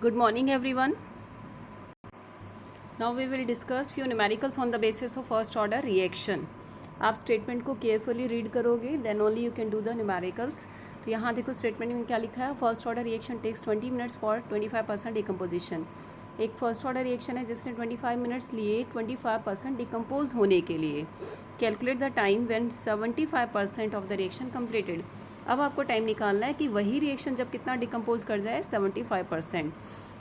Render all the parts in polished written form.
Good morning everyone. Now we will discuss few numericals on the basis of first order reaction. आप statement को carefully read करोगे then only you can do the numericals. तो यहाँ देखो statement में क्या लिखा है. First order reaction takes 20 minutes for 25% decomposition. एक फर्स्ट ऑर्डर रिएक्शन है जिसने 25 मिनट्स लिए 25% डिकम्पोज होने के लिए. Calculate the time when 75% of the reaction completed. अब आपको टाइम निकालना है कि वही रिएक्शन जब कितना डिकम्पोज कर जाए 75%.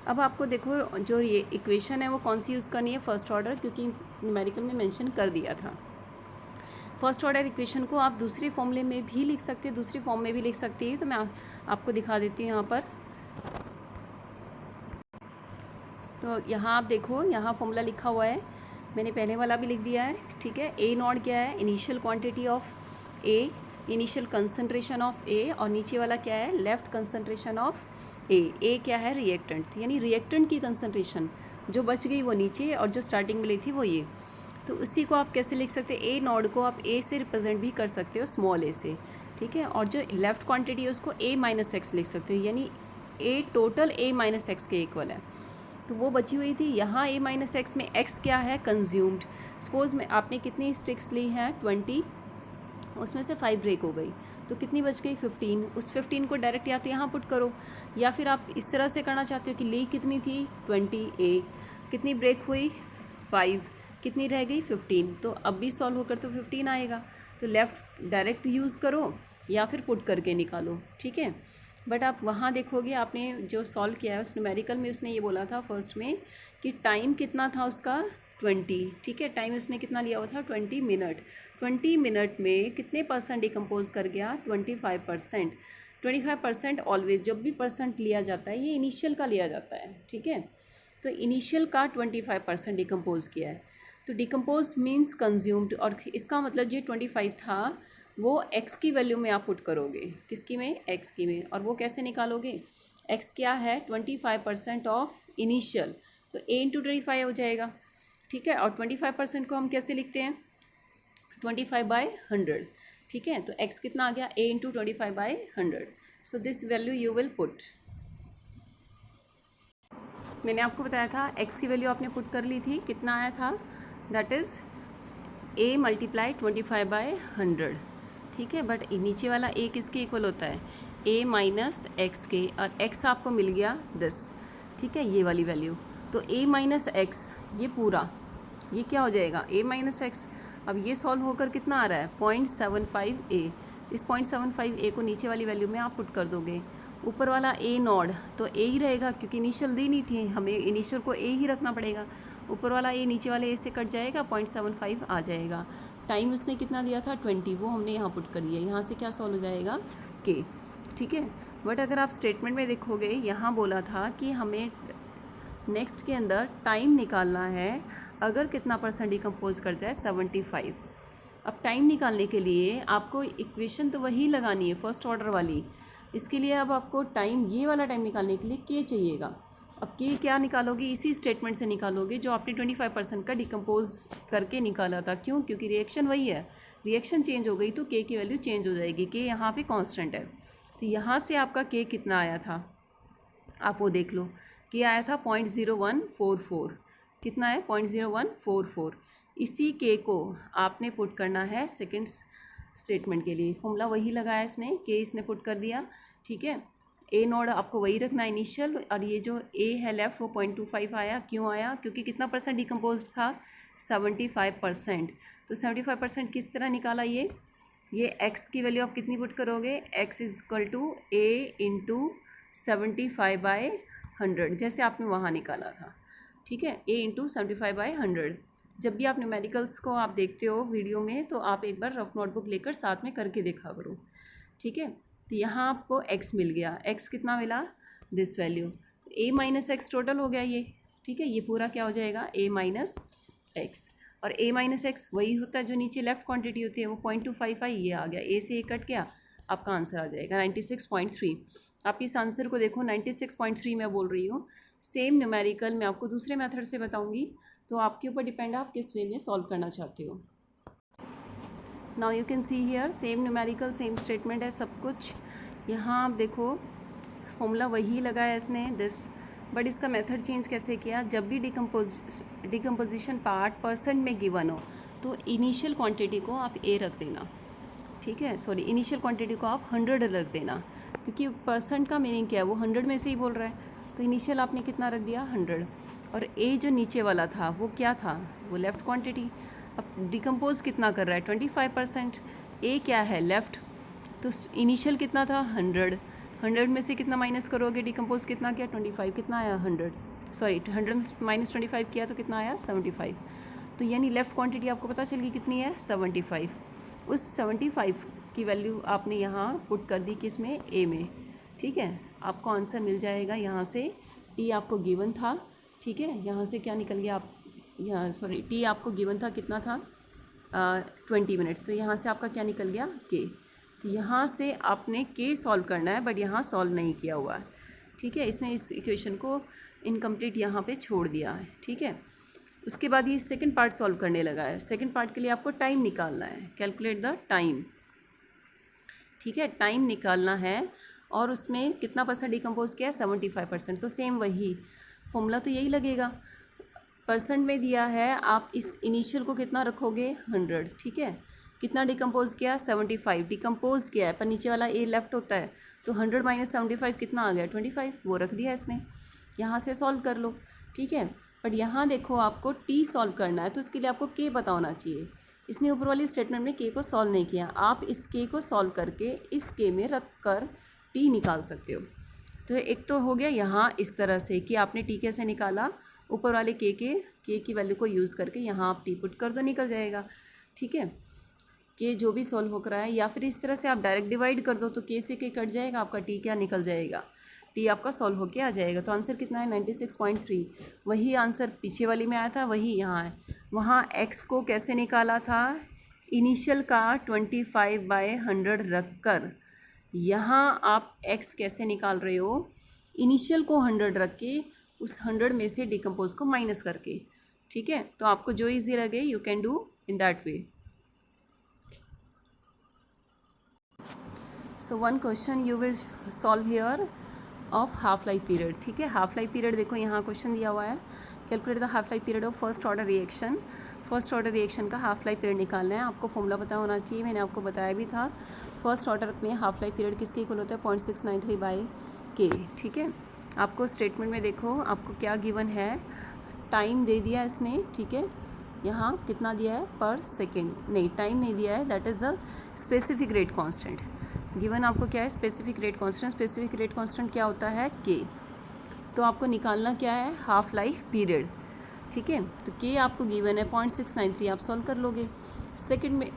अब आपको देखो जो ये इक्वेशन है वो कौन सी यूज़ करनी है, फर्स्ट ऑर्डर, क्योंकि न्यूमेरिकल में मेंशन कर दिया था. फर्स्ट ऑर्डर इक्वेशन को आप दूसरे फॉर्मूले में भी लिख सकते हैं, दूसरी फॉर्म में भी लिख सकती है. तो मैं आपको दिखा देती हूँ यहाँ पर. तो यहाँ आप देखो, यहाँ फॉर्मूला लिखा हुआ है, मैंने पहले वाला भी लिख दिया है. ठीक है. ए नॉट क्या है, initial quantity of A, initial concentration of A, और नीचे वाला क्या है, left concentration of A. A क्या है, रिएक्टेंट, यानी रिएक्टेंट की कंसंट्रेशन जो बच गई वो नीचे और जो स्टार्टिंग में ली थी वो ये. तो उसी को आप कैसे लिख सकते हैं, ए नॉट को आप ए से रिप्रेजेंट भी कर सकते हो, स्मॉल ए से. ठीक है. और जो लेफ्ट क्वांटिटी है उसको ए माइनस एक्स लिख सकते हो, यानी ए टोटल ए माइनस एक्स के इक्वल है. तो वो बची हुई थी. यहाँ ए माइनस एक्स में एक्स क्या है, कंज्यूम्ड. सपोज में आपने कितनी स्टिक्स ली हैं, 20, उसमें से 5 ब्रेक हो गई तो कितनी बच गई, 15. उस 15 को डायरेक्ट या तो यहाँ पुट करो, या फिर आप इस तरह से करना चाहते हो कि ली कितनी थी 20 ए, कितनी ब्रेक हुई 5, कितनी रह गई 15. तो अब भी सॉल्व होकर तो 15 आएगा. तो लेफ़्ट डायरेक्ट यूज़ करो या फिर पुट करके निकालो. ठीक है. बट आप वहाँ देखोगे आपने जो सॉल्व किया है उस न्यूमेरिकल में उसने ये बोला था फर्स्ट में कि टाइम कितना था उसका 20. ठीक है. टाइम उसने कितना लिया हुआ था, 20 मिनट. 20 मिनट में कितने परसेंट डिकम्पोज कर गया, 25%. 25% ऑलवेज जब भी परसेंट लिया जाता है ये इनिशियल का लिया जाता है. ठीक है. तो इनिशियल का 25% डिकम्पोज किया है. तो डिकम्पोज मीन्स कंज्यूम्ड, और इसका मतलब जो 25 था वो x की वैल्यू में आप पुट करोगे. किसकी में, x की में. और वो कैसे निकालोगे, x क्या है 25% ऑफ इनिशियल, तो a इंटू 25 हो जाएगा. ठीक है. और 25% को हम कैसे लिखते हैं, 25/100. ठीक है. तो x कितना आ गया, a into 25/100. So this value you will put. मैंने आपको बताया था x की वैल्यू आपने पुट कर ली थी, कितना आया था, दैट इज़ a मल्टीप्लाई 25/100. ठीक है. बट नीचे वाला a किसके इक्वल होता है, a माइनस एक्स के, और x आपको मिल गया 10. ठीक है. ये वाली वैल्यू. तो a माइनस एक्स ये पूरा ये क्या हो जाएगा, a माइनस एक्स. अब ये सॉल्व होकर कितना आ रहा है, 0.75 a. इस 0.75 a को नीचे वाली वैल्यू में आप पुट कर दोगे. ऊपर वाला a नॉड तो a ही रहेगा क्योंकि इनिशियल दी नहीं थी, हमें इनिशियल को a ही रखना पड़ेगा. ऊपर वाला a नीचे वाले a से कट जाएगा, 0.75 आ जाएगा. टाइम उसने कितना दिया था 20, वो हमने यहाँ पुट कर दिया. यहाँ से क्या सॉल्व हो जाएगा, k. ठीक है. बट अगर आप स्टेटमेंट में देखोगे यहाँ बोला था कि हमें नेक्स्ट के अंदर टाइम निकालना है अगर कितना परसेंट डिकम्पोज कर जाए 75. अब टाइम निकालने के लिए आपको इक्वेशन तो वही लगानी है फर्स्ट ऑर्डर वाली. इसके लिए अब आपको टाइम, ये वाला टाइम निकालने के लिए k चाहिएगा. अब k क्या निकालोगे, इसी स्टेटमेंट से निकालोगे जो आपने 25% का डिकम्पोज करके निकाला था. क्यों, क्योंकि रिएक्शन वही है. रिएक्शन चेंज हो गई तो k की वैल्यू चेंज हो जाएगी. k यहाँ पे कांस्टेंट है. तो यहाँ से आपका k कितना आया था, आप वो देख लो. k आया था 0.0144. कितना है, 0.0144. इसी k को आपने पुट करना है सेकेंड स्टेटमेंट के लिए. फॉर्मूला वही लगाया इसने, k इसने पुट कर दिया. ठीक है. a नोड आपको वही रखना है इनिशियल, और ये जो a है लेफ्ट वो 0.25 आया. क्यों आया, क्योंकि कितना परसेंट डिकम्पोज था, 75%. तो 75% किस तरह निकाला, ये x की वैल्यू आप कितनी पुट करोगे, x is equal to a into 75/100 जैसे आपने वहाँ निकाला था. ठीक है. a into 75/100. जब भी आप न्यूमेरिकल्स को आप देखते हो वीडियो में तो आप एक बार रफ नोटबुक लेकर साथ में करके देखा करो. ठीक है. तो यहाँ आपको x मिल गया. x कितना मिला, this value. a minus x total हो गया ये. ठीक है. ये पूरा क्या हो जाएगा, a माइनस एक्स. और a माइनस एक्स वही होता है जो नीचे लेफ्ट क्वांटिटी होती है, वो 0.25 ये आ गया. a से a कट गया, आपका आंसर आ जाएगा 96.3. आप इस आंसर को देखो, 96.3 मैं बोल रही हूँ. सेम न्यूमेरिकल मैं आपको दूसरे मेथड से बताऊँगी, तो आपके ऊपर डिपेंड है आप किस वे में सॉल्व करना चाहते हो. Now you can see here same numerical, same statement है सब कुछ. यहाँ आप देखो फॉर्मूला वही लगाया इसने, दिस बट इसका मेथड चेंज कैसे किया, जब भी डिकम्पोजिशन पार्ट परसेंट में गिवन हो तो इनिशियल क्वांटिटी को आप ए रख देना, ठीक है, सॉरी इनिशियल क्वांटिटी को आप 100 रख देना, क्योंकि परसेंट का मीनिंग क्या है, वो 100 में से ही बोल रहा है, तो इनिशियल आपने कितना रख दिया 100। और ए जो नीचे वाला था वो क्या था, वो लेफ़्ट क्वांटिटी। अब डिकम्पोज कितना कर रहा है 25%, ए क्या है लेफ़्ट, तो इनिशियल कितना था 100, 100 में से कितना माइनस करोगे, डिकम्पोज कितना किया 25, कितना आया 100, सॉरी 100 में माइनस 25 किया तो कितना आया 75। तो यानी लेफ़्ट क्वांटिटी आपको पता चल गई कितनी है 75। उस 75 की वैल्यू आपने यहाँ पुट कर दी किस में, ए में, ठीक है। आपको आंसर मिल जाएगा यहाँ से, टी आपको गिवन था, ठीक है, यहाँ से क्या निकल गया, आप यहाँ सॉरी टी आपको गिवन था कितना था 20 मिनट्स, तो यहाँ से आपका क्या निकल गया के। तो यहाँ से आपने के सॉल्व करना है, बट यहाँ सॉल्व नहीं किया हुआ है, ठीक है, इसने इस इक्वेशन को इनकम्प्लीट यहाँ पे छोड़ दिया है, ठीक है। उसके बाद ये सेकंड पार्ट सॉल्व करने लगा है। सेकंड पार्ट के लिए आपको टाइम निकालना है, कैलकुलेट द टाइम, ठीक है, टाइम निकालना है, और उसमें कितना परसेंट डिकम्पोज किया है 75%, तो सेम वही फॉर्मूला तो यही लगेगा, परसेंट में दिया है, आप इस इनिशियल को कितना रखोगे 100, ठीक है, कितना डिकम्पोज किया 75, डिकम्पोज किया है, पर नीचे वाला ए लेफ्ट होता है, तो 100 माइनस 75 कितना आ गया 25, वो रख दिया इसने, यहाँ से सॉल्व कर लो, ठीक है। बट यहाँ देखो आपको टी सॉल्व करना है, तो इसके लिए आपको के पता होना चाहिए, इसने ऊपर वाली स्टेटमेंट में के को सॉल्व नहीं किया, आप इस के को सॉल्व करके इस के में रख कर टी निकाल सकते हो। तो एक तो हो गया यहाँ इस तरह से कि आपने टी कैसे निकाला, ऊपर वाले के की वैल्यू को यूज़ करके यहाँ आप टी पुट कर दो, निकल जाएगा, ठीक है, के जो भी सॉल्व हो रहा है, या फिर इस तरह से आप डायरेक्ट डिवाइड कर दो, तो के से के कट जाएगा, आपका टी क्या निकल जाएगा, टी आपका सॉल्व होके आ जाएगा। तो आंसर कितना है 96.3, वही आंसर पीछे वाली में आया था, वही यहाँ है। वहाँ एक्स को कैसे निकाला था, इनिशियल का 25/100 रख कर, यहाँ आप एक्स कैसे निकाल रहे हो, इनिशियल को 100 रख के उस 100 में से डिकम्पोज को माइनस करके, ठीक है। तो आपको जो ईजी लगे you can do in that way. So one question you will solve here of half life period, ठीक है। हाफ लाइफ पीरियड देखो यहाँ क्वेश्चन दिया हुआ है, calculate the half life period of first order reaction. First order reaction का half life period निकालना है, आपको फॉर्मूला पता होना चाहिए, मैंने आपको बताया भी था। फर्स्ट ऑर्डर में हाफ लाइफ पीरियड किसके इक्वल होता है 0.693/K, ठीक है। आपको स्टेटमेंट में देखो आपको क्या गिवन है, टाइम दे दिया इसने, ठीक है, यहाँ कितना दिया है पर सेकेंड, नहीं टाइम नहीं दिया है, that is the specific rate constant given. आपको क्या है specific rate constant, specific rate constant क्या होता है के, तो आपको निकालना क्या है हाफ लाइफ पीरियड, ठीक है। तो के आपको गिवन है 0.693, आप सॉल्व कर लोगे। सेकंड में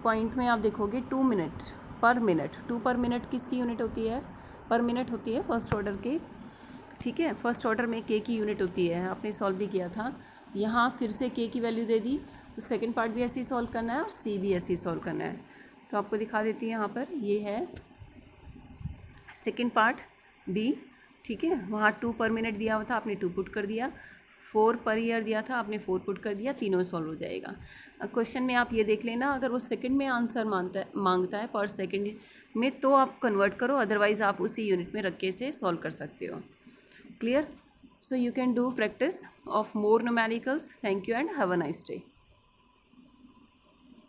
पॉइंट में आप देखोगे 2 मिनट पर मिनट, 2 पर मिनट किसकी यूनिट होती है, पर मिनट होती है फर्स्ट ऑर्डर के, ठीक है। फर्स्ट ऑर्डर में के की यूनिट होती है, आपने सॉल्व भी किया था, यहाँ फिर से के की वैल्यू दे दी, तो सेकंड पार्ट भी ऐसे ही सॉल्व करना है और सी भी ऐसे ही सॉल्व करना है। तो आपको दिखा देती है यहाँ पर, ये है सेकंड पार्ट बी, ठीक है। वहाँ 2 पर मिनट दिया हुआ था, आपने 2 पुट कर दिया, 4 पर ईयर दिया था, आपने 4 पुट कर दिया, तीनों सॉल्व हो जाएगा। क्वेश्चन में आप ये देख लेना, अगर वो सेकंड में आंसर मांगता है पर सेकंड में, तो आप कन्वर्ट करो, अदरवाइज़ आप उसी यूनिट में रख के से सॉल्व कर सकते हो। Clear? So you can do practice of more numericals. Thank you and have a nice day.